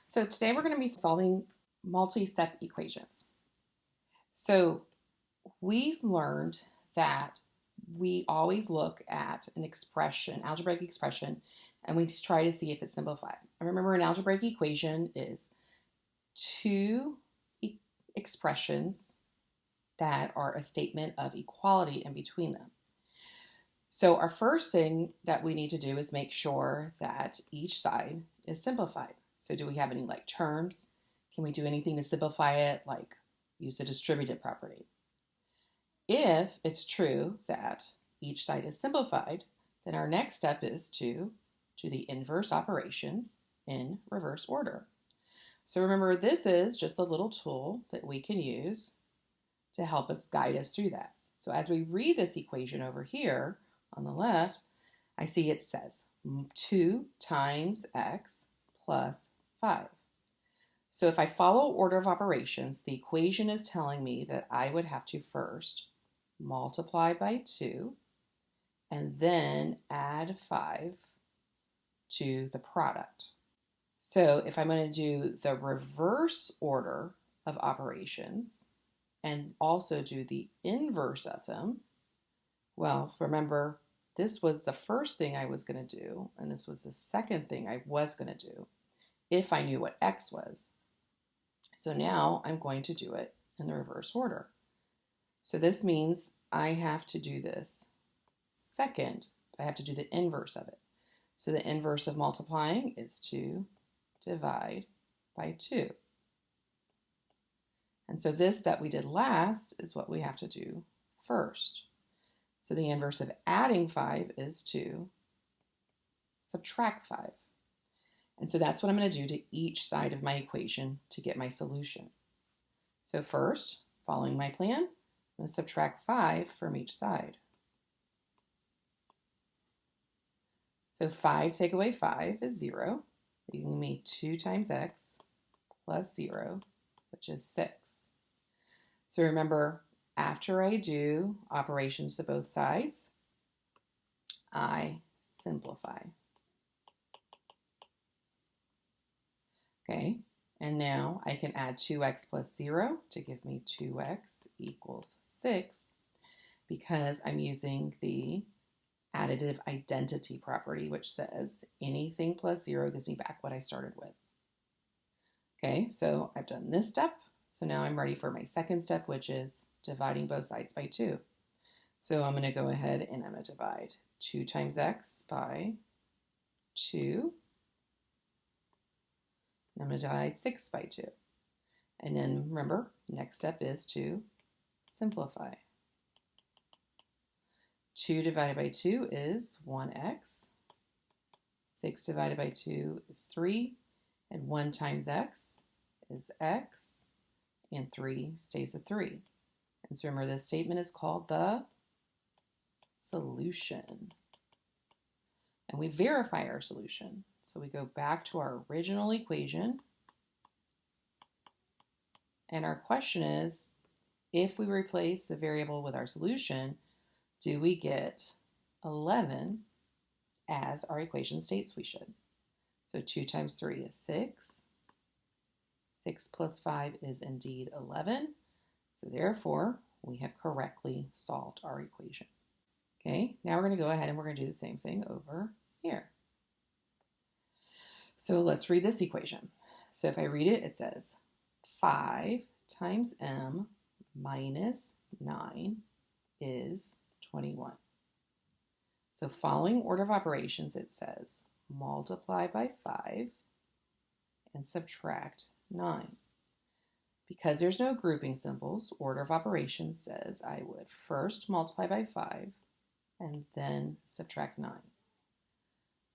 So today we're going to be solving multi-step equations. So we've learned that we always look at an expression, algebraic expression, and we just try to see if it's simplified. And remember, an algebraic equation is two expressions that are a statement of equality in between them. So our first thing that we need to do is make sure that each side is simplified. So do we have any like terms? Can we do anything to simplify it, like use the distributive property? If it's true that each side is simplified, then our next step is to do the inverse operations in reverse order. So remember, this is just a little tool that we can use to help us guide us through that. So as we read this equation over here on the left, I see it says 2 times x plus 5. So if I follow order of operations, the equation is telling me that I would have to first multiply by 2 and then add 5 to the product. So if I'm going to do the reverse order of operations and also do the inverse of them, well, remember, this was the first thing I was going to do, and this was the second thing I was going to do if I knew what x was. So now I'm going to do it in the reverse order. So this means I have to do this second. I have to do the inverse of it. So the inverse of multiplying is to divide by 2. And so this that we did last is what we have to do first. So the inverse of adding 5 is to subtract 5. And so that's what I'm going to do to each side of my equation to get my solution. So first, following my plan, I'm going to subtract 5 from each side. So 5 take away 5 is 0, leaving me 2 times x plus 0, which is 6. So remember, after I do operations to both sides, I simplify. Okay, and now I can add 2x plus 0 to give me 2x equals 6 because I'm using the additive identity property, which says anything plus 0 gives me back what I started with. Okay, so I've done this step. So now I'm ready for my second step, which is dividing both sides by 2. So I'm going to go ahead and I'm going to divide 2 times x by 2. I'm going to divide 6 by 2. And then remember, next step is to simplify. 2 divided by 2 is 1x. 6 divided by 2 is 3. And 1 times x is x. And 3 stays a 3. And so remember, this statement is called the solution. And we verify our solution. So we go back to our original equation. And our question is, if we replace the variable with our solution, do we get 11 as our equation states we should? So 2 times 3 is 6. 6 plus 5 is indeed 11. So therefore, we have correctly solved our equation. Okay, now we're going to go ahead and we're going to do the same thing over here. So let's read this equation. So if I read it, it says 5 times m minus 9 is 21. So following order of operations, it says multiply by 5 and subtract 9. Because there's no grouping symbols, order of operations says I would first multiply by 5 and then subtract 9.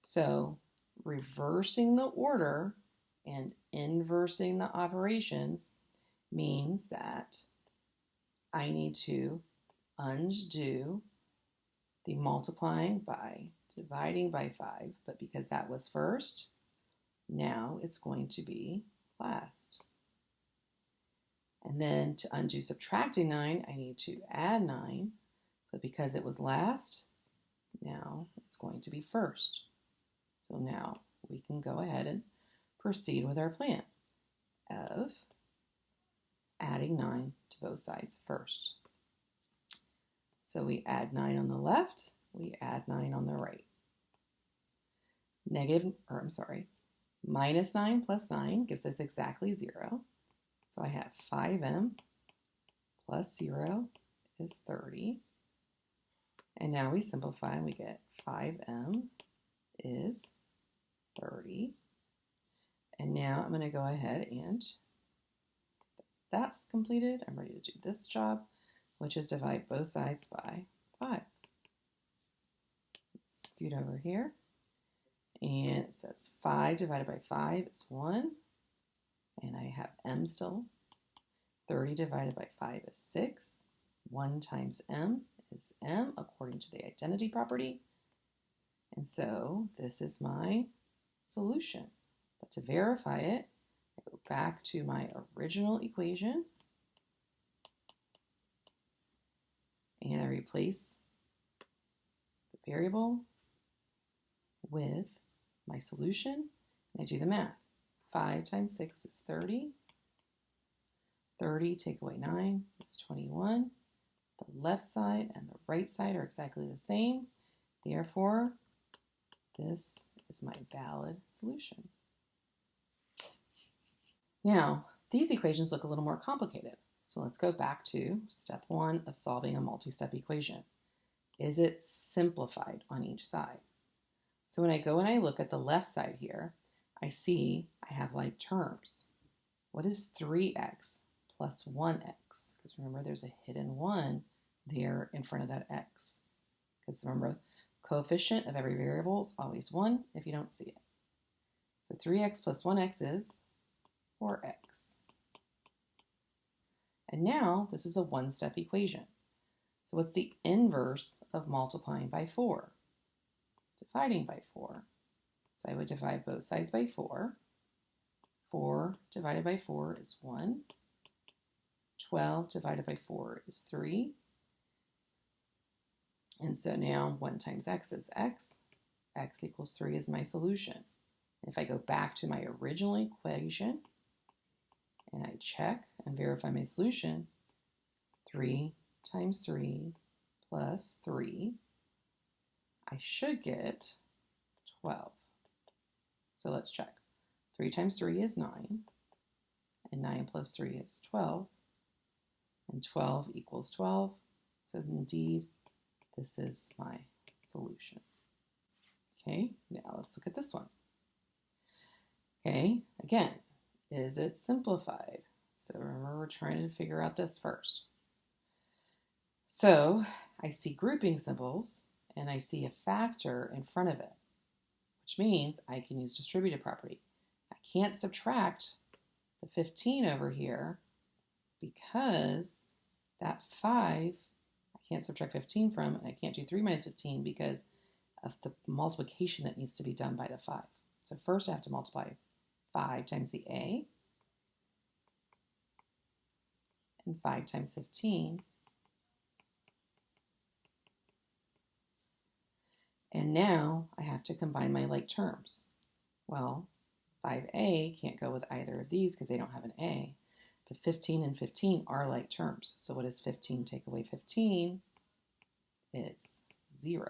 So reversing the order and inversing the operations means that I need to undo the multiplying by dividing by 5, but because that was first, now it's going to be last. And then to undo subtracting 9, I need to add 9, but because it was last, now it's going to be first. So now we can go ahead and proceed with our plan of adding 9 to both sides first. So we add 9 on the left, we add 9 on the right. Minus 9 plus 9 gives us exactly 0. So I have 5m plus 0 is 30. And now we simplify and we get 5m is 30. And now I'm going to go ahead and that's completed. I'm ready to do this job, which is divide both sides by 5. Scoot over here. And it says 5 divided by 5 is 1. And I have m still. 30 divided by 5 is 6. 1 times m is m according to the identity property. And so this is my solution. But to verify it, I go back to my original equation and I replace the variable with my solution and I do the math. 5 times 6 is 30. 30 take away 9 is 21. The left side and the right side are exactly the same. Therefore, this is my valid solution. Now, these equations look a little more complicated. So let's go back to step 1 of solving a multi-step equation. Is it simplified on each side? So when I go and I look at the left side here, I see I have like terms. What is 3x plus 1x? Because remember, there's a hidden 1 there in front of that x. Because remember, coefficient of every variable is always 1 if you don't see it. So 3x plus 1x is 4x. And now this is a one-step equation. So what's the inverse of multiplying by 4? Dividing by 4. So I would divide both sides by 4. 4 divided by 4 is 1. 12 divided by 4 is 3. And so now 1 times x is x. X equals 3 is my solution. If I go back to my original equation and I check and verify my solution, 3 times 3 plus 3, I should get 12. So let's check. 3 times 3 is 9, and 9 plus 3 is 12, and 12 equals 12. So indeed, this is my solution. Okay, now let's look at this one. Okay, again, is it simplified? So remember, we're trying to figure out this first. So I see grouping symbols, and I see a factor in front of it, which means I can use distributive property. I can't subtract the 15 over here because that 5, I can't subtract 15 from, and I can't do 3 minus 15 because of the multiplication that needs to be done by the 5. So first I have to multiply 5 times the a, and 5 times 15. And now I have to combine my like terms. Well, 5a can't go with either of these because they don't have an a, but 15 and 15 are like terms. So what does 15 take away 15? It's 0.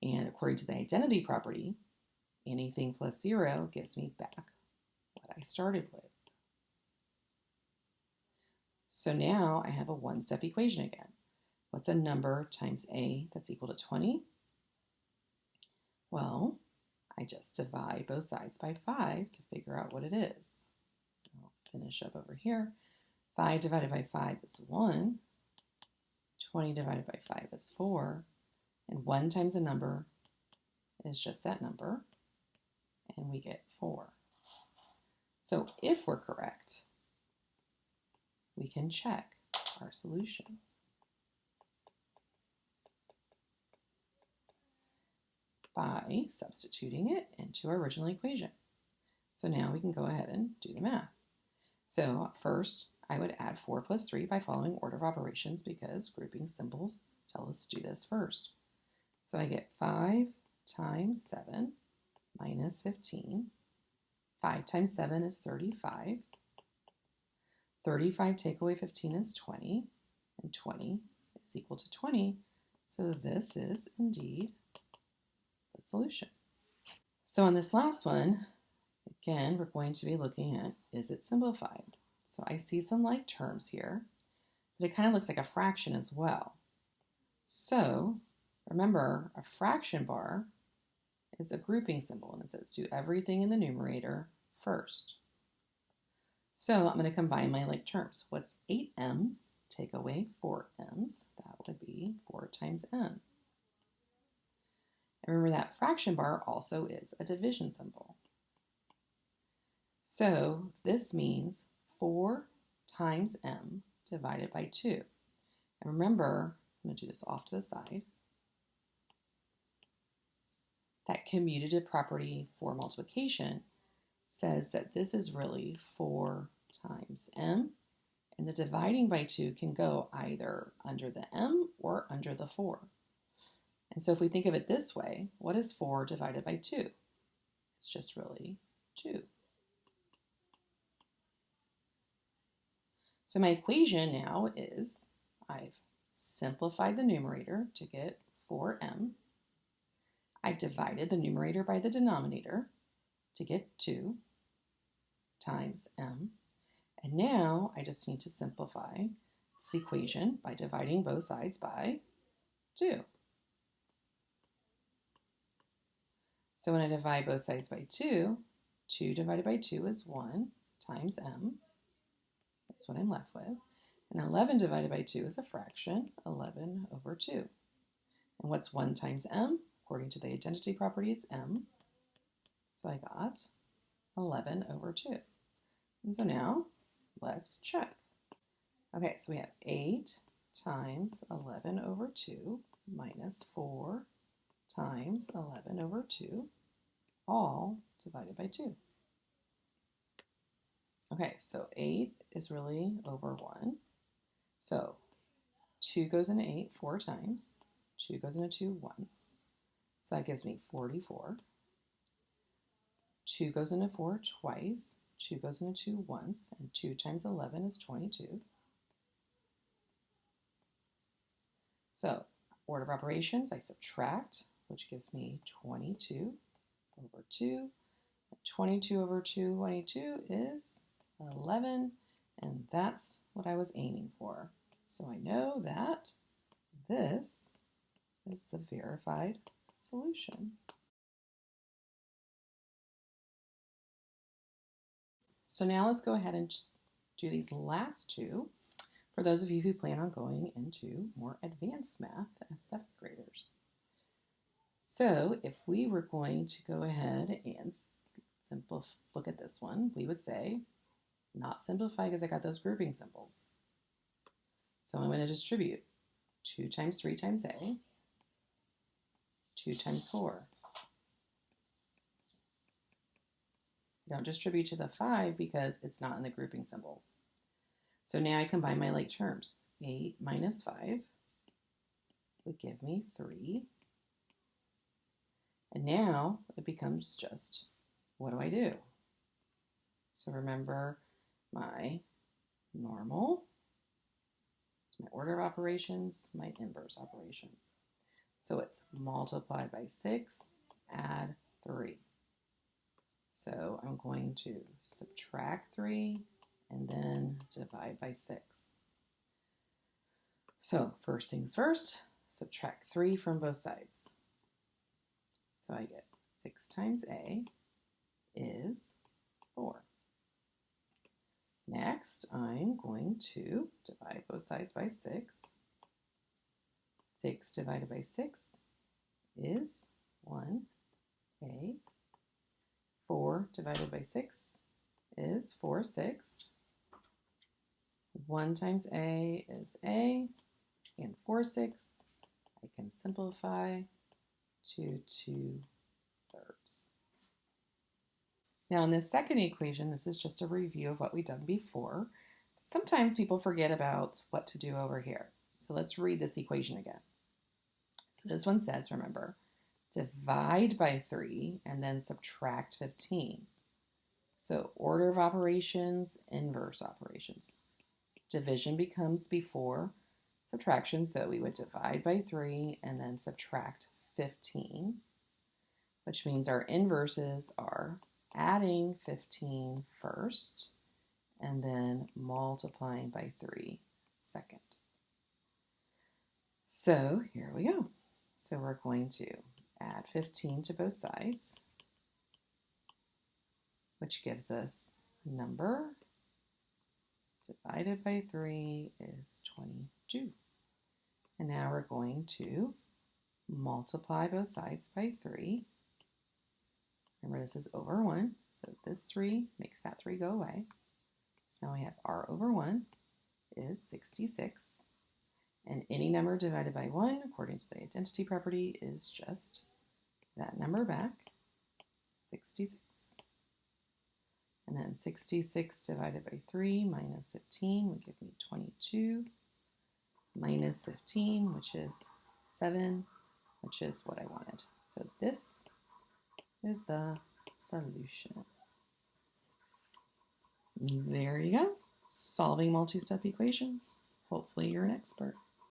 And according to the identity property, anything plus 0 gives me back what I started with. So now I have a one-step equation again. What's a number times a that's equal to 20? Well, I just divide both sides by 5 to figure out what it is. I'll finish up over here. 5 divided by 5 is 1. 20 divided by 5 is 4. And 1 times a number is just that number. And we get 4. So if we're correct, we can check our solution. By substituting it into our original equation. So now we can go ahead and do the math. So first, I would add 4 plus 3 by following order of operations because grouping symbols tell us to do this first. So I get 5 times 7 minus 15. 5 times 7 is 35. 35 take away 15 is 20. And 20 is equal to 20. So this is indeed the solution. So on this last one, again, we're going to be looking at, is it simplified? So I see some like terms here, but it kind of looks like a fraction as well. So remember, a fraction bar is a grouping symbol, and it says do everything in the numerator first. So I'm going to combine my like terms. What's 8m's? Take away 4m's. That would be 4 times m. And remember that fraction bar also is a division symbol. So this means 4 times m divided by 2. And remember, I'm going to do this off to the side. That commutative property for multiplication says that this is really 4 times m, and the dividing by 2 can go either under the m or under the 4. And so if we think of it this way, what is 4 divided by 2? It's just really 2. So my equation now is I've simplified the numerator to get 4m. I've divided the numerator by the denominator to get 2 times m. And now I just need to simplify this equation by dividing both sides by 2. So when I divide both sides by 2, 2 divided by 2 is 1 times m. That's what I'm left with. And 11 divided by 2 is a fraction, 11 over 2. And what's 1 times m? According to the identity property, it's m. So I got 11 over 2. And so now, let's check. Okay, so we have 8 times 11 over 2 minus 4 times 11 over 2, all divided by 2. Okay, so 8 is really over 1. So 2 goes into 8 4 times. 2 goes into 2 once. So that gives me 44. 2 goes into 4 twice. 2 goes into 2 once. And 2 times 11 is 22. So order of operations, I subtract, which gives me 22 over 2. 22 over 22 is 11, and that's what I was aiming for. So I know that this is the verified solution. So now let's go ahead and do these last two for those of you who plan on going into more advanced math as 7th graders. So if we were going to go ahead and look at this one, we would say not simplify because I got those grouping symbols. So I'm going to distribute 2 times 3 times a, 2 times 4. I don't distribute to the 5 because it's not in the grouping symbols. So now I combine my like terms. 8 minus 5 would give me 3. And now it becomes just, what do I do? So remember my normal, my order of operations, my inverse operations. So it's multiply by 6, add 3. So I'm going to subtract 3 and then divide by 6. So first things first, subtract 3 from both sides. So I get 6 times a is 4. Next, I'm going to divide both sides by 6. 6 divided by 6 is 1a. 4 divided by 6 is 4 6. 1 times a is a, and 4 6 I can simplify to 2/3. Now in this second equation, this is just a review of what we've done before. Sometimes people forget about what to do over here. So let's read this equation again. So this one says, remember, divide by 3, and then subtract 15. So order of operations, inverse operations. Division becomes before subtraction, so we would divide by 3 and then subtract 15, which means our inverses are adding 15 first and then multiplying by 3 second. So here we go. So we're going to add 15 to both sides, which gives us a number divided by 3 is 22. And now we're going to multiply both sides by 3. Remember, this is over 1, so this 3 makes that 3 go away. So now we have r over 1 is 66. And any number divided by 1, according to the identity property, is just that number back, 66. And then 66 divided by 3 minus 15 would give me 22, minus 15, which is 7, which is what I wanted. So this is the solution. There you go. Solving multi-step equations. Hopefully you're an expert.